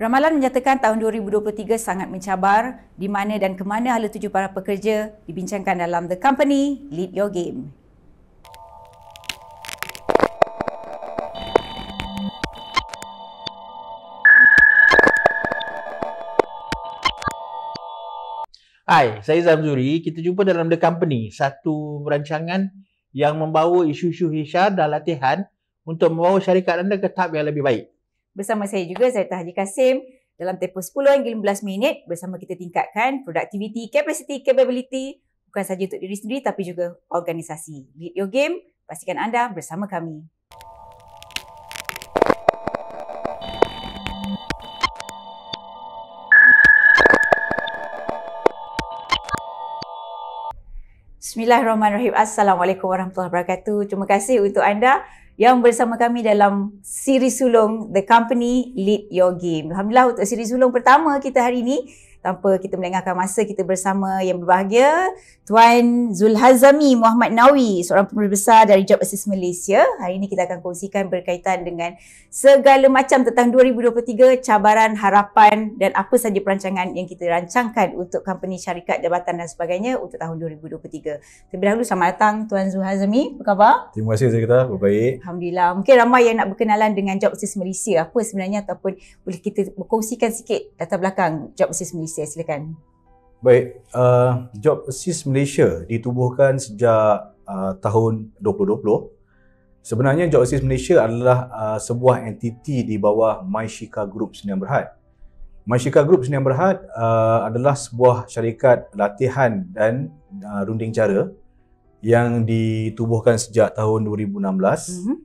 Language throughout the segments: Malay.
Ramalan menyatakan tahun 2023 sangat mencabar, di mana dan ke mana hala tuju para pekerja dibincangkan dalam The Company Lead Your Game. Hai, saya Zamzuri. Kita jumpa dalam The Company, satu rancangan yang membawa isu-isu HR dan latihan untuk membawa syarikat anda ke tahap yang lebih baik. Bersama saya juga, Zaitah Haji Kasim. Dalam tempoh 10 hingga 15 minit, bersama kita tingkatkan productivity, capacity, capability, bukan saja untuk diri sendiri tapi juga organisasi. Lead Your Game, pastikan anda bersama kami. Bismillahirrahmanirrahim. Assalamualaikum warahmatullahi wabarakatuh. Terima kasih untuk anda yang bersama kami dalam siri sulung The Company Lead Your Game. Alhamdulillah untuk siri sulung pertama kita hari ini, tanpa kita melengahkan masa, kita bersama yang berbahagia Tuan Zulhazami Muhammad Nawi, seorang penerbit besar dari Job Assist Malaysia. Hari ini kita akan kongsikan berkaitan dengan segala macam tentang 2023, cabaran, harapan dan apa saja perancangan yang kita rancangkan untuk company, syarikat, jabatan dan sebagainya untuk tahun 2023. Terlebih dahulu, selamat datang Tuan Zulhazami. Apa khabar? Terima kasih Zaitah, baik. Alhamdulillah. Mungkin ramai yang nak berkenalan dengan Job Assist Malaysia. Apa sebenarnya, ataupun boleh kita berkongsikan sikit latar belakang Job Assist Malaysia. Silakan. Baik, Job Assist Malaysia ditubuhkan sejak tahun 2020. Sebenarnya Job Assist Malaysia adalah sebuah entiti di bawah MyShika Group Sdn Bhd. MyShika Group Sdn Bhd adalah sebuah syarikat latihan dan runding cara yang ditubuhkan sejak tahun 2016.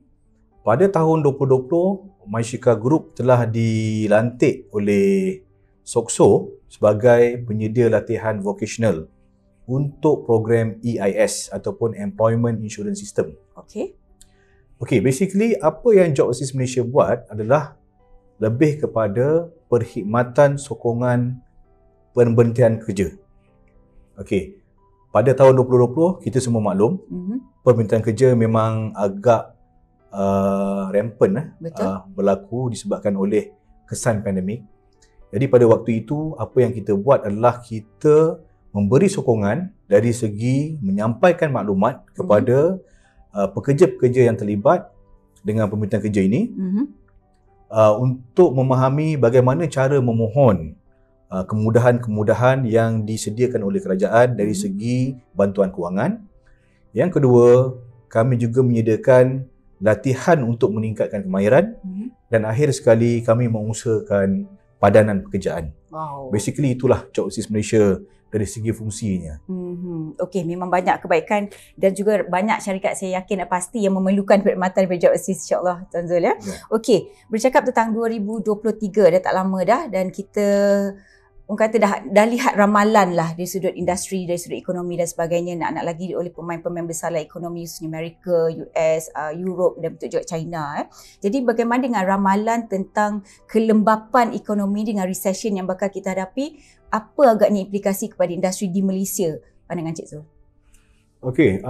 Pada tahun 2020, MyShika Group telah dilantik oleh SOCSO sebagai penyedia latihan vocational untuk program EIS ataupun Employment Insurance System. Okey, basically apa yang Job Assist Malaysia buat adalah lebih kepada perkhidmatan sokongan pemberhentian kerja. Okey, pada tahun 2020 kita semua maklum, permintaan kerja memang agak rampant berlaku disebabkan oleh kesan pandemik. Jadi pada waktu itu, apa yang kita buat adalah kita memberi sokongan dari segi menyampaikan maklumat kepada pekerja-pekerja yang terlibat dengan permintaan kerja ini untuk memahami bagaimana cara memohon kemudahan-kemudahan yang disediakan oleh kerajaan dari segi bantuan kewangan. Yang kedua, kami juga menyediakan latihan untuk meningkatkan kemahiran dan akhir sekali kami mengusahakan padanan pekerjaan. Basically itulah Job Assist Malaysia dari segi fungsinya. Okey, memang banyak kebaikan dan juga banyak syarikat saya yakin dan pasti yang memerlukan perkhidmatan dari Job Assist, insya-Allah Tuan Zul ya. Okey, bercakap tentang 2023 dah tak lama dah, dan kita orang kata dah lihat ramalan lah dari sudut industri, dari sudut ekonomi dan sebagainya, nak lagi oleh pemain-pemain besar lah ekonomi, khususnya Amerika, US, Europe dan betul juga China. Jadi bagaimana dengan ramalan tentang kelembapan ekonomi dengan recession yang bakal kita hadapi? Apa agaknya implikasi kepada industri di Malaysia, pandangan Cik Zul? Okey,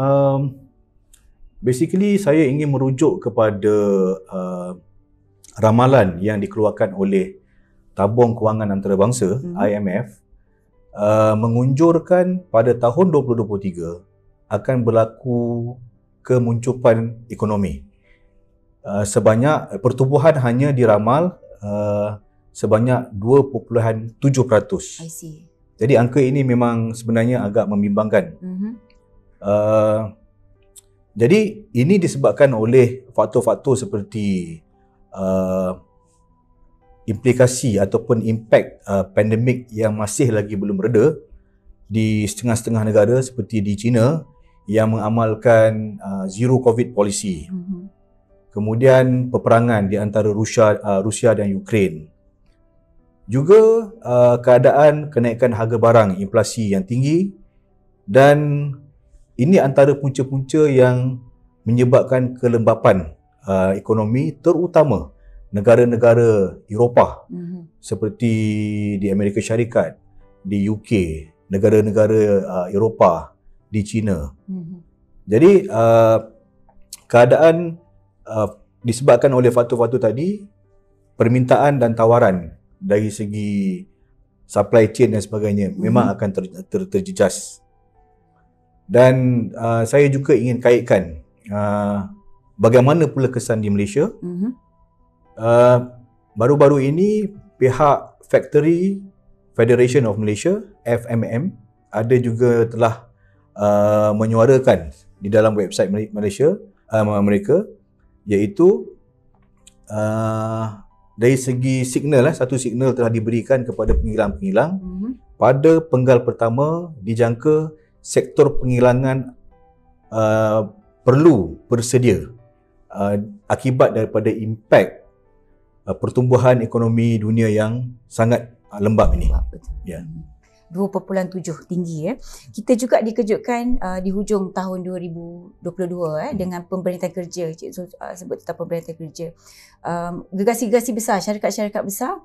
basically saya ingin merujuk kepada ramalan yang dikeluarkan oleh Tabung Kewangan Antarabangsa IMF mengunjurkan pada tahun 2023 akan berlaku kemuncupan ekonomi. Sebanyak pertumbuhan hanya diramal sebanyak 2.7%. I see. Jadi angka ini memang sebenarnya agak membimbangkan. Jadi ini disebabkan oleh faktor-faktor seperti implikasi ataupun impak pandemik yang masih lagi belum reda di setengah-setengah negara seperti di China yang mengamalkan zero COVID policy. Kemudian peperangan di antara Rusia dan Ukraine. Juga keadaan kenaikan harga barang, inflasi yang tinggi, dan ini antara punca-punca yang menyebabkan kelembapan ekonomi, terutama negara-negara Eropah seperti di Amerika Syarikat, di UK, negara-negara Eropah, di China. Jadi keadaan disebabkan oleh faktor-faktor tadi, permintaan dan tawaran dari segi supply chain dan sebagainya memang akan terjejas. Dan saya juga ingin kaitkan bagaimana pula kesan di Malaysia. Baru-baru ini pihak Factory Federation of Malaysia, FMM, ada juga telah menyuarakan di dalam website Malaysia, mereka, iaitu dari segi signal, satu signal telah diberikan kepada penghilang-penghilang. Pada penggal pertama dijangka sektor penghilangan perlu bersedia akibat daripada impak pertumbuhan ekonomi dunia yang sangat lembab ini. Ya. 2.7 tinggi. Kita juga dikejutkan di hujung tahun 2022 dengan pemberantasan kerja. Cik Zul sebut tentang pemberantasan kerja. Gergasi-gergasi besar, syarikat-syarikat besar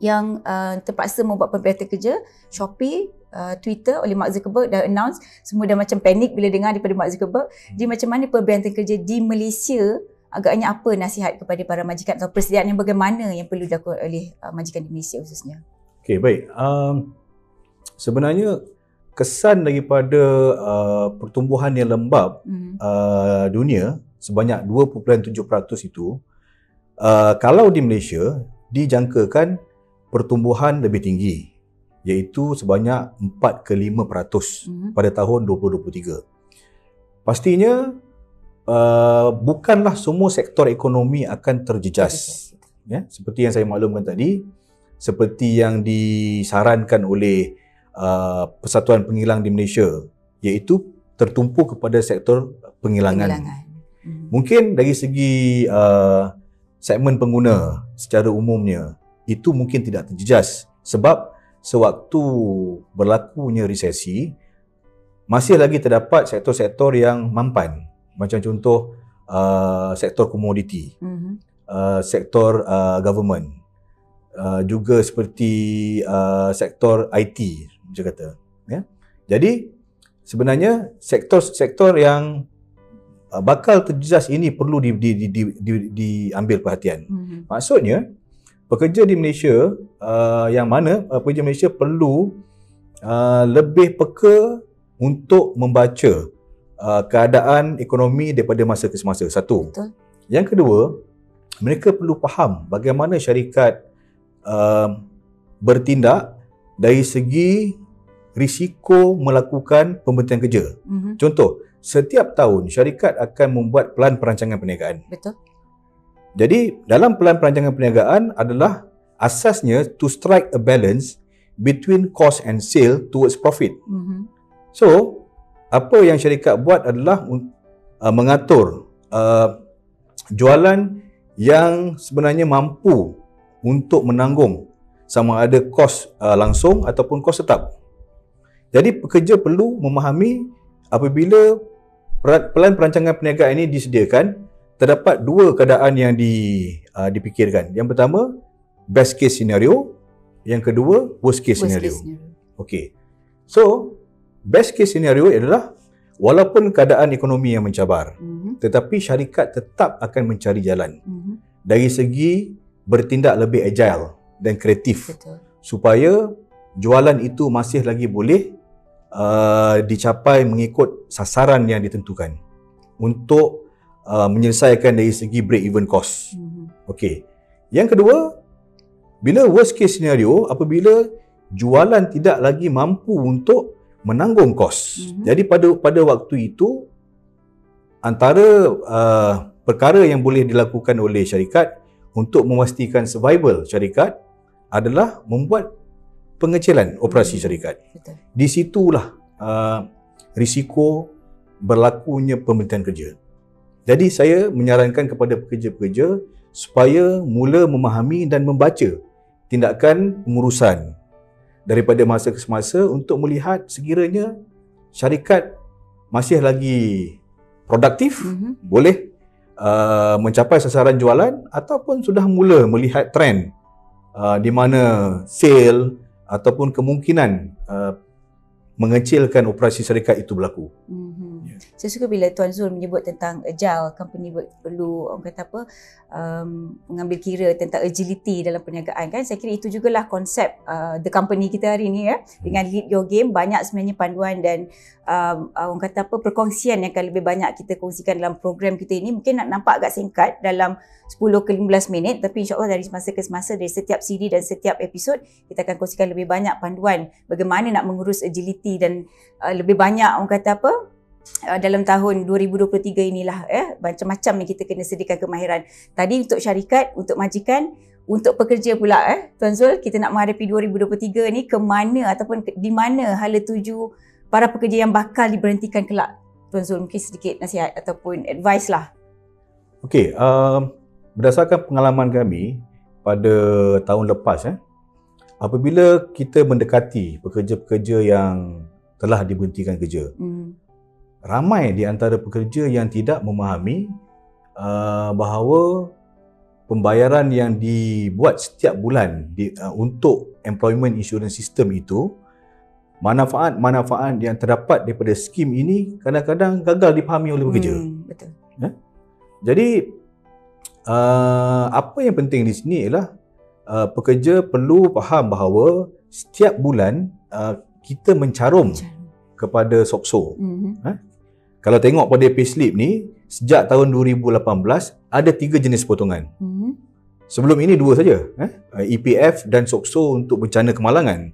yang terpaksa membuat pemberantasan kerja. Shopee, Twitter oleh Mark Zuckerberg dah announce, semua dah macam panik bila dengar daripada Mark Zuckerberg. Jadi macam mana pemberantasan kerja di Malaysia, agaknya apa nasihat kepada para majikan atau persediaan yang bagaimana yang perlu dilakukan oleh majikan di Malaysia khususnya? Okey, baik. Sebenarnya kesan daripada pertumbuhan yang lembab dunia sebanyak 2.7% itu, kalau di Malaysia dijangkakan pertumbuhan lebih tinggi, iaitu sebanyak 4 ke 5% pada tahun 2023. Pastinya bukanlah semua sektor ekonomi akan terjejas. Ya, seperti yang saya maklumkan tadi, seperti yang disarankan oleh Persatuan Penghilang di Malaysia, iaitu tertumpu kepada sektor penghilangan. Mungkin dari segi segmen pengguna secara umumnya itu mungkin tidak terjejas, sebab sewaktu berlakunya resesi masih lagi terdapat sektor-sektor yang mampan, macam contoh sektor komoditi, sektor government, juga seperti sektor IT macam kata, ya. Jadi sebenarnya sektor-sektor yang bakal terjejas ini perlu diambil perhatian. Maksudnya pekerja di Malaysia yang mana pekerja Malaysia perlu lebih peka untuk membaca keadaan ekonomi daripada masa ke semasa. Satu. Betul. Yang kedua, mereka perlu faham bagaimana syarikat bertindak dari segi risiko melakukan pembentian kerja. Contoh, setiap tahun syarikat akan membuat pelan perancangan perniagaan. Betul. Jadi, dalam pelan perancangan perniagaan adalah asasnya to strike a balance between cost and sale towards profit. So, apa yang syarikat buat adalah mengatur jualan yang sebenarnya mampu untuk menanggung sama ada kos langsung ataupun kos tetap. Jadi pekerja perlu memahami apabila pelan perancangan perniagaan ini disediakan, terdapat dua keadaan yang dipikirkan. Yang pertama, best case scenario. Yang kedua, worst case scenario. Okey. So, best case scenario adalah walaupun keadaan ekonomi yang mencabar, tetapi syarikat tetap akan mencari jalan dari segi bertindak lebih agile dan kreatif. Betul. Supaya jualan itu masih lagi boleh dicapai mengikut sasaran yang ditentukan untuk menyelesaikan dari segi break even cost. Okey. Yang kedua, bila worst case scenario, apabila jualan tidak lagi mampu untuk menanggung kos. Jadi pada waktu itu antara perkara yang boleh dilakukan oleh syarikat untuk memastikan survival syarikat adalah membuat pengecilan operasi syarikat. Betul. Di situlah risiko berlakunya pembentian kerja. Jadi saya menyarankan kepada pekerja-pekerja supaya mula memahami dan membaca tindakan pengurusan daripada masa ke semasa untuk melihat sekiranya syarikat masih lagi produktif, boleh mencapai sasaran jualan, ataupun sudah mula melihat trend di mana sale ataupun kemungkinan mengecilkan operasi syarikat itu berlaku. Ya. Saya suka bila Tuan Zul menyebut tentang agile, company perlu orang kata apa, mengambil kira tentang agility dalam perniagaan kan. Saya kira itu jugalah konsep the company kita hari ni ya. Dengan Lead Your Game banyak sebenarnya panduan dan orang kata apa, perkongsian yang akan lebih banyak kita kongsikan dalam program kita ini. Mungkin nak nampak agak singkat dalam 10 ke 15 minit, tapi insyaAllah dari semasa ke semasa, dari setiap CD dan setiap episod kita akan kongsikan lebih banyak panduan bagaimana nak mengurus agility dan lebih banyak orang kata apa, dalam tahun 2023 inilah macam-macam ni kita kena sediakan kemahiran. Tadi untuk syarikat, untuk majikan, untuk pekerja pula Tuan Zul, kita nak menghadapi 2023 ni ke mana ataupun di mana hala tuju para pekerja yang bakal diberhentikan kelak. Tuan Zul mungkin sedikit nasihat ataupun advice lah. Okey, berdasarkan pengalaman kami pada tahun lepas, apabila kita mendekati pekerja-pekerja yang telah diberhentikan kerja, ramai di antara pekerja yang tidak memahami bahawa pembayaran yang dibuat setiap bulan untuk employment insurance system itu, manfaat-manfaat yang terdapat daripada skim ini kadang-kadang gagal dipahami oleh pekerja. Betul. Jadi apa yang penting di sini ialah pekerja perlu faham bahawa setiap bulan kita mencarum kepada SOCSO. Kalau tengok pada payslip ni, sejak tahun 2018 ada 3 jenis potongan. Sebelum ini 2 saja, EPF dan SOCSO untuk bencana kemalangan.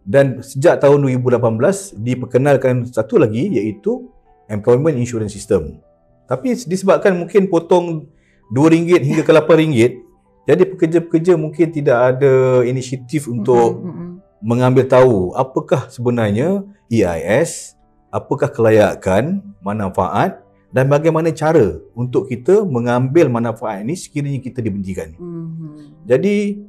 Dan sejak tahun 2018 diperkenalkan satu lagi, iaitu Employment Insurance System. Tapi disebabkan mungkin potong RM2 hingga ke RM8, jadi pekerja-pekerja mungkin tidak ada inisiatif untuk mengambil tahu apakah sebenarnya EIS, apakah kelayakan, manfaat dan bagaimana cara untuk kita mengambil manfaat ini sekiranya kita diberhentikan. Jadi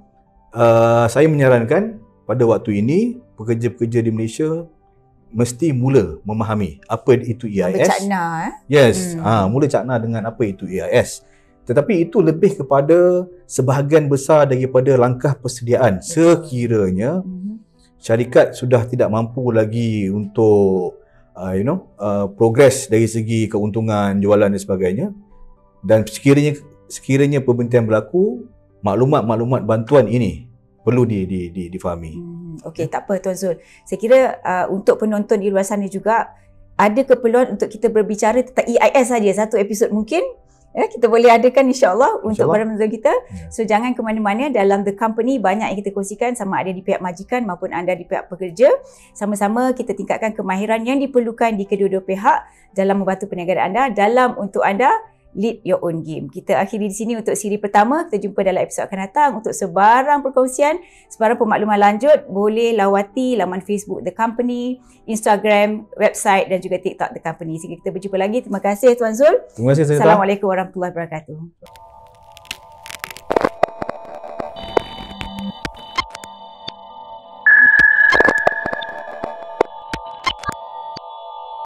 saya menyarankan pada waktu ini pekerja-pekerja di Malaysia mesti mula memahami apa itu EIS. Bercakna Yes, mula cakna dengan apa itu EIS. Tetapi itu lebih kepada sebahagian besar daripada langkah persediaan. Sekiranya syarikat sudah tidak mampu lagi untuk progres dari segi keuntungan, jualan dan sebagainya, dan sekiranya pemberhentian berlaku, maklumat-maklumat bantuan ini perlu difahami. Okey, tak apa Tuan Zul. Saya kira untuk penonton di luar sana juga ada keperluan untuk kita berbicara tentang EIS saja satu episod mungkin. Kita boleh adakan insya-Allah untuk para penonton kita. So jangan ke mana-mana, dalam The Company banyak yang kita kongsikan, sama ada di pihak majikan maupun anda di pihak pekerja. Sama-sama kita tingkatkan kemahiran yang diperlukan di kedua-dua pihak dalam membantu perniagaan anda, dalam untuk anda lead your own game. Kita akhiri di sini untuk siri pertama. Kita jumpa dalam episod akan datang. Untuk sebarang perkongsian, sebarang pemakluman lanjut, boleh lawati laman Facebook The Company, Instagram, website dan juga TikTok The Company. Sehingga kita berjumpa lagi. Terima kasih Tuan Zul. Terima kasih. Assalamualaikum warahmatullahi wabarakatuh.